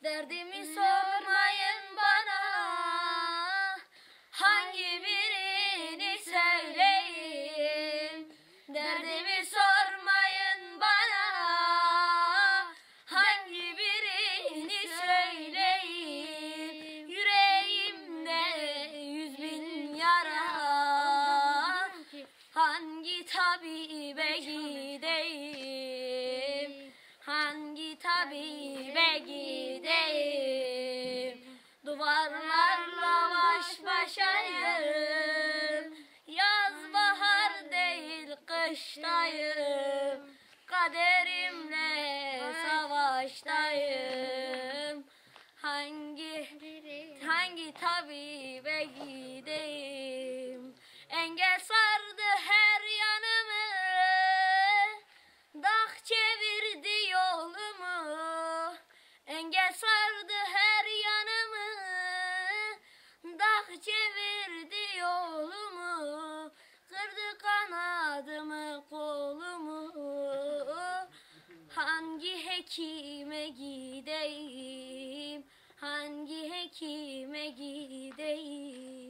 Derdimi sormayın bana, hangi birini söyleyeyim. Derdimi sormayın bana, hangi birini söyleyeyim. Yüreğimde 100.000 yara, hangi tabibe gideyim, hangi tabibe gideyim. Duvarlarla baş başayım, yaz bahar değil kıştayım. Kaderimle savaştayım, hangi tabibe gideyim. Engel sardı her yanımı, dağ çevirdi yolumu. Engel sardı her yanımı, dağ çevirdi yolumu. Kırdı kanadımı, kolumu. Hangi hekime gideyim, hangi hekime gideyim.